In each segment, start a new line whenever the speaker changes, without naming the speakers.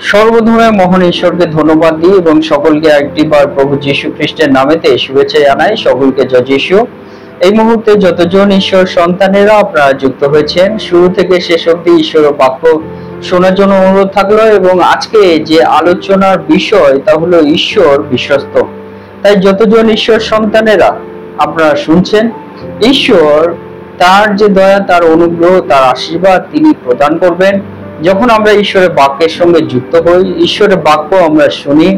সর্বধর্মের মহান ঈশ্বরকে ধন্যবাদ দিই এবং সকলকে একটিবার প্রভু যীশু খ্রিস্টের নামেতে শুভেচ্ছা জানাই। সকলকে জয় যীশু। এই মুহূর্তে যতজন ঈশ্বর সন্তানেরা আপনারা যুক্ত হয়েছেন, শুরু থেকে শেষ অবধি ঈশ্বরের বাক্য শোনার জন্য অনুরোধ থাকলো। এবং আজকে যে আলোচনার বিষয় তা হলো ঈশ্বর বিশ্বস্ত। তাই যতজন ঈশ্বর সন্তানেরা আপনারা শুনছেন, ঈশ্বর তার যে দয়া, তার অনুগ্রহ, তার আশীর্বাদ তিনি প্রদান করবেন যখন আমরা ঈশ্বরের বাক্যের সঙ্গে যুক্ত হই, ঈশ্বরের বাক্য আমরা শুনি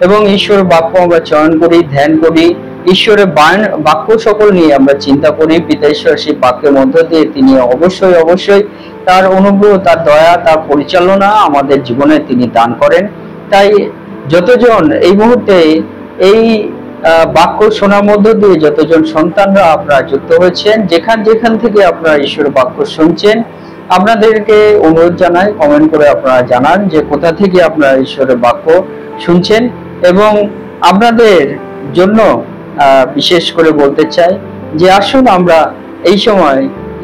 এবং ঈশ্বরের বাক্য আমরা চয়ন করি, ধ্যান করি, ঈশ্বরের বাক্য সকল নিয়ে আমরা চিন্তা করি। পিতা ঈশ্বর সেই বাক্যের মধ্য দিয়ে তিনি অবশ্যই তার অনুগ্রহ, তার দয়া, তার পরিচালনা আমাদের জীবনে তিনি দান করেন। তাই যতজন এই মুহূর্তে এই বাক্য শোনার মধ্য দিয়ে যতজন সন্তানরা আপনারা যুক্ত হয়েছেন, যেখান থেকে আপনারা ঈশ্বরের বাক্য শুনছেন, আপনাদেরকে অনুরোধ জানাই কমেন্ট করে আপনারা জানান যে কোথা থেকে আপনারা ঈশ্বরের বাক্য শুনছেন। এবং আপনাদের জন্য বিশেষ করে বলতে চাই যে আসুন আমরা এই সময়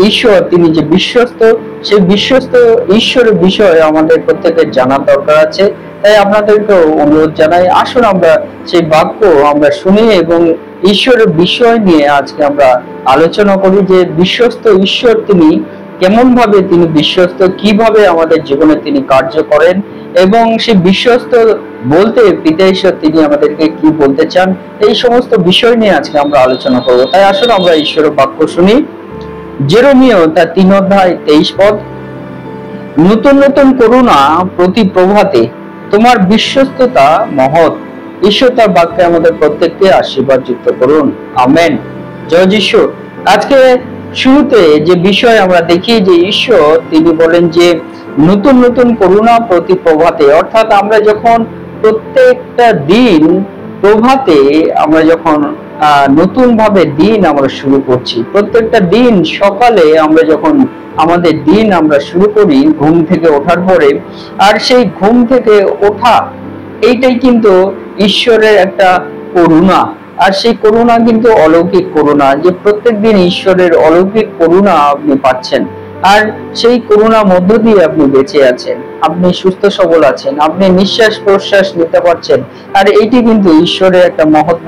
ঈশ্বর তিনি যে বিশ্বস্ত, সেই বিশ্বস্ত ঈশ্বরের বিষয়ে আমাদের প্রত্যেকের জানার দরকার আছে। তাই আপনাদেরকেও অনুরোধ জানাই, আসুন আমরা সেই বাক্য আমরা শুনি এবং ঈশ্বরের বিষয় নিয়ে আজকে আমরা আলোচনা করি যে বিশ্বস্ত ঈশ্বর তিনি কেমন ভাবে তিনি বিশ্বস্ত, কিভাবে আমাদের জীবনে তিনি কার্য করেন এবং সেই বিশ্বস্ত বলতে পিতা ঈশ্বর তিনি আমাদেরকে কি বলতে চান, এই সমস্ত বিষয় নিয়ে আজকে আমরা আলোচনা করব। তাই আসুন আমরা ঈশ্বরের বাক্য শুনি। জেরেমিয়া তার 3 অধ্যায় 23 পদ, নতুন নতুন করুণা প্রতি প্রভাতে তোমার বিশ্বস্ততা মহৎ। ঈশ্বর তার বাক্যে আমাদের প্রত্যেককে আশীর্বাদ যুক্ত করুন, আমেন। জয় যীশু। আজকে শুরুতে যে বিষয় আমরা দেখি যে ঈশ্বর তিনি বলেন যে নতুন নতুন করুণা প্রতি প্রভাতে, অর্থাৎ আমরা যখন প্রত্যেকটা দিন প্রভাতে আমরা যখন নতুন ভাবে দিন আমরা শুরু করছি, প্রত্যেকটা দিন সকালে আমরা যখন আমাদের দিন আমরা শুরু করি ঘুম থেকে ওঠার পরে, আর সেই ঘুম থেকে ওঠা এইটাই কিন্তু ঈশ্বরের একটা করুণা। আর সেই করুণা কিন্তু অলৌকিক করুণা, যে প্রত্যেক দিন ঈশ্বরের অলৌকিক করুণা আপনি পাচ্ছেন। আর সেই করুণা মধ্য দিয়ে আপনি বেঁচে আছেন, আপনি সুস্থ সবল আছেন, আপনি নিঃশ্বাস প্রশ্বাস নিতে পারছেন। আর এইটি কিন্তু ঈশ্বরের একটা মহৎ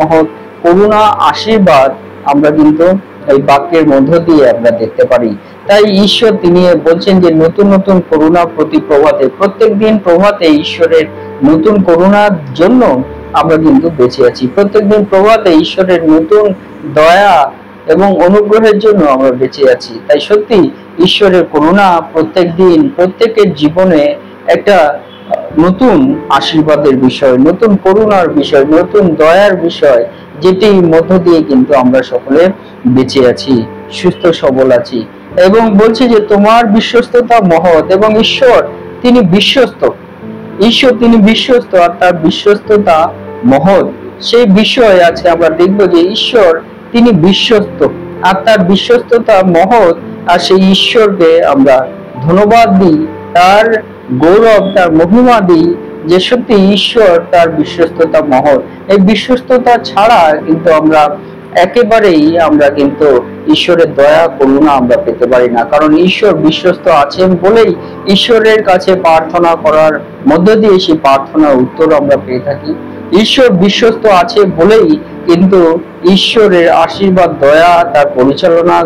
করুণা, আশীর্বাদ আমরা কিন্তু এই বাক্যের মধ্য দিয়ে আমরা দেখতে পারি। তাই ঈশ্বর তিনি বলছেন যে নতুন নতুন করুণা প্রতি প্রভাতে, প্রত্যেক দিন প্রভাতে ঈশ্বরের নতুন করুণার জন্য আমরা কিন্তু বেঁচে আছি। প্রত্যেকদিন প্রভাতে ঈশ্বরের নতুন দয়া এবং অনুগ্রহের জন্য আমরা বেঁচে আছি। তাই সত্যি ঈশ্বরের করুণা প্রত্যেক দিন প্রত্যেকের জীবনে একটা নতুন আশীর্বাদের বিষয়, নতুন করুণার বিষয়, নতুন দয়ার বিষয়, যেটির মধ্য দিয়ে কিন্তু আমরা সকলে বেঁচে আছি, সুস্থ সবল আছি। এবং বলছে যে তোমার বিশ্বস্ততা মহৎ, এবং ঈশ্বর তিনি বিশ্বস্ত, ঈশ্বর তিনি বিশ্বস্ত আর তার বিশ্বস্ততা মহৎ। সেই বিষয়ে আজকে আমরা দেখব যে ঈশ্বর তিনি বিশ্বস্ত আর তার বিশ্বস্ততা মহৎ। আর সেই ঈশ্বরকে আমরা ধন্যবাদ দিই, তার গৌরব, তার মহিমা দিই যে সত্যি ঈশ্বর তার বিশ্বস্ততা মহৎ। এই বিশ্বস্ততা ছাড়া কিন্তু আমরা একেবারেই আমরা কিন্তু ঈশ্বরের দয়া করুণা আমরা পেতে পারি না। কারণ ঈশ্বর বিশ্বস্ত আছেন বলেই ঈশ্বরের কাছে প্রার্থনা করার মধ্য দিয়ে সেই প্রার্থনার উত্তর আমরা পেয়ে থাকি। ঈশ্বর বিশ্বস্ত আছে বলেই কিন্তু ঈশ্বরের আশীর্বাদ, দয়া, তার পরিচালনা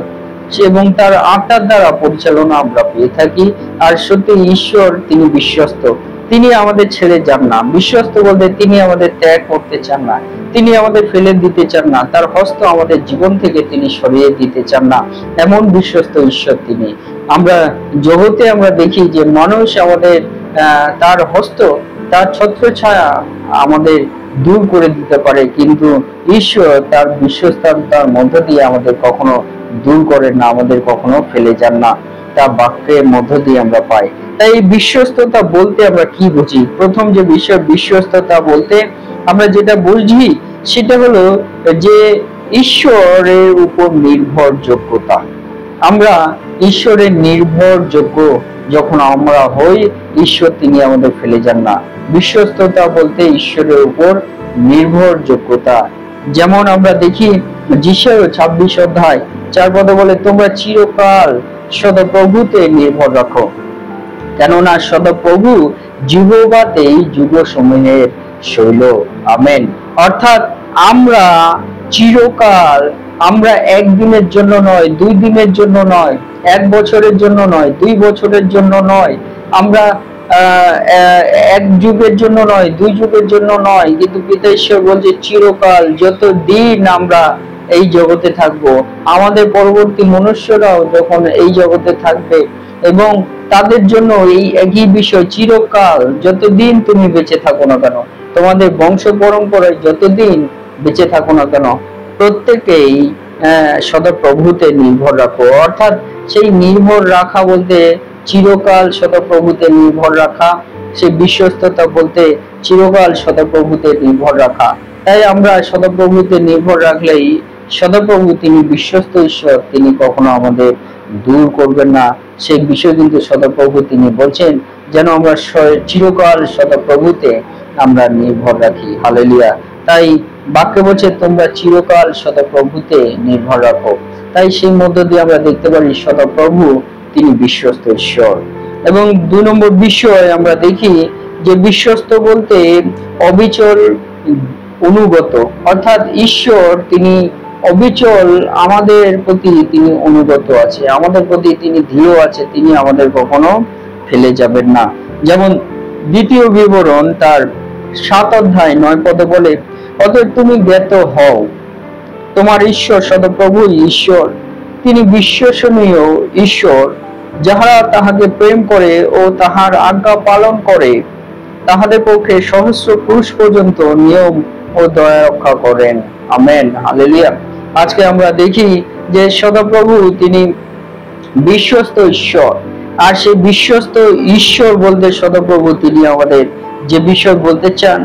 এবং তার আত্মার দ্বারা পরিচালনা আমরা পেয়ে থাকি। আর সত্যি ঈশ্বর তিনি বিশ্বস্ত, তিনি আমাদের ছেড়ে যান না। বিশ্বস্ত বলতে তিনি আমাদের ত্যাগ করতে চান না, তিনি আমাদের ফেলে দিতে চান না, তার হস্ত আমাদের জীবন থেকে তিনি সরিয়ে দিতে চান না, এমন বিশ্বস্ত ঈশ্বর তিনি। আমরা জগতে আমরা দেখি যে মানুষ আমাদের তার হস্ত, তার ছত্রছায়া আমাদের দূর করে দিতে পারে, কিন্তু ঈশ্বর তার বিশ্বস্ততার মধ্য দিয়ে আমাদের কখনো দূর করেন না, আমাদের কখনো ফেলে যান না, তা বাক্যের মধ্য দিয়ে আমরা পাই। তাই বিশ্বস্ততা বলতে আমরা কি বুঝি? প্রথম যে বিষয়, বিশ্বস্ততা বলতে আমরা যেটা বুঝি সেটা হলো যে ঈশ্বরের উপর নির্ভরযোগ্যতা। আমরা ঈশ্বরের নির্ভরযোগ্য যখন আমরা হই, ঈশ্বর তিনি আমাদের ফেলে যান না। বিশ্বস্ততা বলতে ঈশ্বরের উপর নির্ভরযোগ্যতা। যেমন আমরা দেখি যিশায়া 26 অধ্যায় 4 পদে বলে, তোমরা চিরকাল সদাপ্রভুতে নির্ভর রাখো, কেননা সদাপ্রভু জিহ্বাতেই যুগ সমূহের শৈল। আমেন। অর্থাৎ আমরা চিরকাল, আমরা একদিনের জন্য নয়, 2 দিনের জন্য নয়, 1 বছরের জন্য নয়, 2 বছরের জন্য নয়, আমরা 1 যুগের জন্য নয়, 2 যুগের জন্য নয়, কিন্তু পিতা ঈশ্বর বলছে চিরকাল, যতদিন আমরা এই জগতে থাকবো, আমাদের পরবর্তী মনুষ্যরাও যখন এই জগতে থাকবে, এবং তাদের জন্য এই একই বিষয়, চিরকাল, যতদিন তুমি বেঁচে থাকো না কেন, তোমাদের বংশ পরম্পরায় যতদিন বেঁচে থাকো না কেন, প্রত্যেকেই সদাপ্রভুতে নির্ভর রাখো। অর্থাৎ সেই নির্ভর রাখা বলতে চিরকাল সদাপ্রভুতে নির্ভর রাখা, সেই বিশ্বস্ততা বলতে চিরকাল সদাপ্রভুতে নির্ভর রাখা। তাই আমরা সদাপ্রভুতে নির্ভর রাখলেই সদাপ্রভু তিনি বিশ্বস্ত ঈশ্বর, তিনি কখনো আমাদের দূর করবেন না। সেই বিষয় কিন্তু সদাপ্রভু তিনি বলছেন যেন আমরা চিরকাল সদাপ্রভুতে আমরা নির্ভর রাখি। হালেলুয়া। তাই বাক্য বলছে তোমরা চিরকাল সদাপ্রভুতে নির্ভর রাখো। তাই সেই মধ্য দিয়ে আমরা দেখতে পারি সদাপ্রভু তিনি বিশ্বস্ত ঈশ্বর। এবং 2 নম্বর বিষয় আমরা দেখি যে বিশ্বস্ত বলতে অবিচল অনুগত। অর্থাৎ ঈশ্বর তিনি অবিচল আমাদের প্রতি তিনি অনুগত আছে, আমাদের প্রতি তিনি দৃঢ় আছে, তিনি আমাদের কখনো ফেলে যাবেন না। যেমন 2 বিবরণ তার 7 অধ্যায় 9 পদে বলে, অতএব তুমি জ্ঞাত হও তোমার ঈশ্বর সদাপ্রভু ঈশ্বর, তিনি বিশ্বসনীয় ঈশ্বর, যাহারা তাহাকে প্রেম করে ও তাহার আজ্ঞা পালন করে, তাহাদের পক্ষে সহস্র পুরুষ পর্যন্ত নিয়ম ও দয়া রক্ষা করেন। আমেন। হালেলুয়া। আজকে আমরা দেখি যে সদাপ্রভু তিনি বিশ্বস্ত ঈশ্বর, আর সেই বিশ্বস্ত ঈশ্বর বলতে সদাপ্রভু তিনি আমাদের যে বিষয় বলতে চান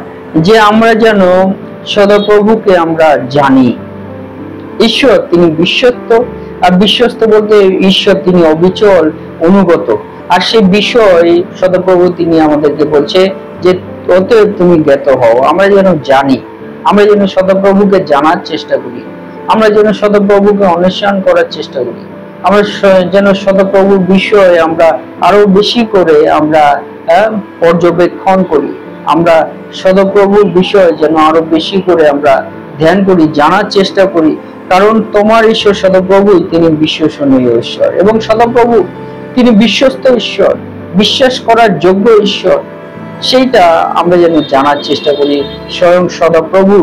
যে আমরা যেন সদাপ্রভুকে আমরা জানি। ঈশ্বর তিনি বিশ্বস্ত, আর বিশ্বস্ত বলতে ঈশ্বর তিনি অবিচল অনুগত। আর সেই বিষয় সদাপ্রভু তিনি আমাদেরকে বলছে যে অতএব তুমি জ্ঞাত হও, আমরা যেন জানি, আমরা যেন সদাপ্রভুকে জানার চেষ্টা করি, আমরা যেন সদাপ্রভুকে অন্বেষণ করার চেষ্টা করি, আমরা যেন সদাপ্রভুর বিষয়ে আমরা আরো বেশি করে আমরা পর্যবেক্ষণ করি, আমরা সদাপ্রভুর বিষয়ে যেন আরো বেশি করে আমরা ধ্যান করি, জানার চেষ্টা করি। কারণ তোমার ঈশ্বর সদাপ্রভুই তিনি বিশ্বসনীয় ঈশ্বর, এবং সদাপ্রভু তিনি বিশ্বস্ত ঈশ্বর, বিশ্বাস করার যোগ্য ঈশ্বর, সেইটা আমরা যেন জানার চেষ্টা করি। স্বয়ং সদাপ্রভু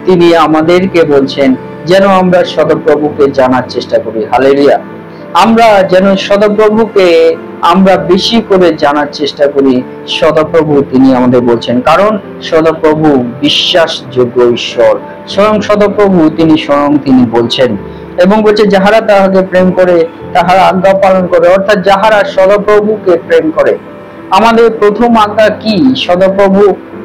তিনি আমাদেরকে বলছেন যেন আমরা সদাপ্রভুকে জানার চেষ্টা করি। হালেলুয়া। আমরা যেন সদাপ্রভুকে আমরা বেশি করে জানার চেষ্টা করি। সদাপ্রভু তিনি আমাদের বলছেন, কারণ সদাপ্রভু বিশ্বাসযোগ্য ঈশ্বর। স্বয়ং সদাপ্রভু তিনি বলছেন এবং বলছে যাহারা তাহাকে প্রেম করে তাহারা আজ্ঞা পালন করে, অর্থাৎ যাহারা সদাপ্রভুকে প্রেম করে। আমাদের প্রথম আজ্ঞা কি? সদাপ্রভু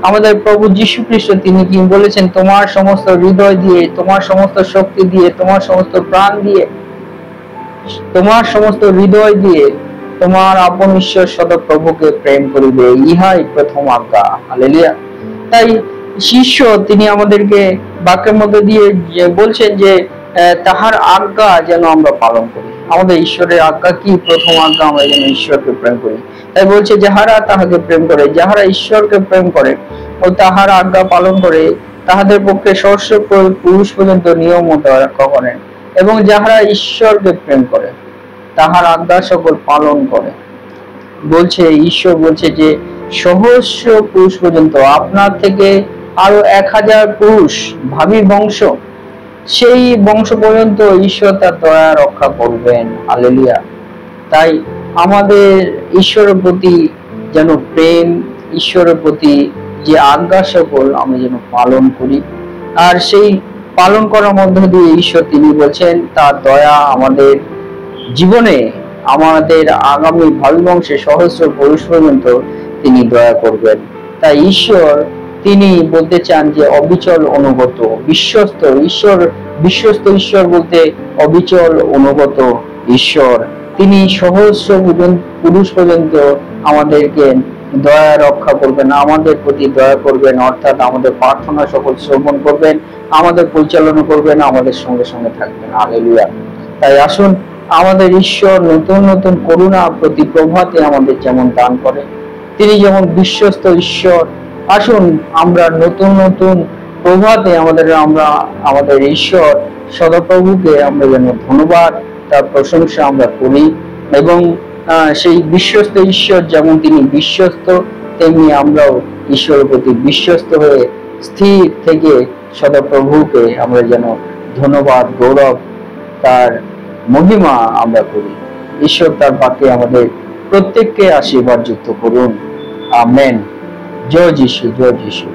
আমাদের প্রভু যীশু খ্রিস্ট তিনি কি বলেছেন, তোমার সমস্ত হৃদয় দিয়ে, তোমার সমস্ত শক্তি দিয়ে, তোমার সমস্ত প্রাণ দিয়ে, তোমার সমস্ত হৃদয় দিয়ে তোমার আপন ঈশ্বর সদাপ্রভুকে প্রেম করিবে, ইহাই প্রথম আজ্ঞা। হালেলুয়া। তাই শিষ্য তিনি আমাদেরকে বাক্যের মধ্যে দিয়ে বলছেন যে তাহার আজ্ঞা যেন আমরা পালন করি। আমাদের ঈশ্বরের আজ্ঞা কি? প্রথম আজ্ঞা আমরা যেন ঈশ্বরকে প্রেম করি। তাই বলছে যাহারা তাহাকে প্রেম করে, যাহারা ঈশ্বরকে প্রেম করে ও তাহার আজ্ঞা পালন করে, তাহাদের পক্ষে সহস্র পুরুষ পর্যন্ত নিয়ম ও দয়া রক্ষা করেন। এবং যাহারা ঈশ্বরকে প্রেম করে তাহার আজ্ঞা সকল পালন করে। বলছে ঈশ্বর বলছে যে সহস্র পুরুষ পর্যন্ত, আপনার থেকে আরো 1000 পুরুষ ভাবি বংশ, সেই বংশ পর্যন্ত ঈশ্বর তার দয়া রক্ষা করবেন। হালেলুয়া। তাই আমাদের ঈশ্বরের প্রতি যেন প্রেম, ঈশ্বরের প্রতি যে আজ্ঞা সকল আমরা যেন পালন করি, আর সেই পালন করার মধ্য দিয়ে ঈশ্বর তিনি বলছেন তার দয়া আমাদের জীবনে, আমাদের আগামী ভাবি বংশে সহস্র পুরুষ পর্যন্ত তিনি দয়া করবেন। তাই ঈশ্বর তিনি বলতে চান যে অবিচল অনুগত বিশ্বস্ত ঈশ্বর। বিশ্বস্ত ঈশ্বর বলতে অবিচল অনুগত ঈশ্বর, তিনি সহস্র পুরুষ পর্যন্ত আমাদেরকে দয়া রক্ষা করবেন, আমাদের প্রতি দয়া করবেন, অর্থাৎ আমাদের প্রার্থনা সকল শ্রবণ করবেন, আমাদের পরিচালনা করবেন, আমাদের সঙ্গে সঙ্গে থাকবেন। হালেলুয়া। তাই আসুন আমাদের ঈশ্বর নতুন নতুন করুণা প্রতি প্রভাতে আমাদের যেমন দান করে, তিনি যেমন বিশ্বস্ত ঈশ্বর। আসুন আমরা নতুন নতুন প্রভাতে আমাদের ঈশ্বর সদাপ্রভুকে আমরা যেন ধন্যবাদ, তার প্রশংসা আমরা করি, এবং সেই বিশ্বস্ত ঈশ্বর যেমন তিনি বিশ্বস্ত, তেমনি আমরাও ঈশ্বরের প্রতি বিশ্বস্ত হয়ে স্থির থেকে সদাপ্রভুকে আমরা যেন ধন্যবাদ, গৌরব, তার মহিমা আমরা করি। ঈশ্বর তার বাক্যে আমাদের প্রত্যেককে আশীর্বাদ যুক্ত করুন। আমেন। জয় যিশু, জয় যিশু।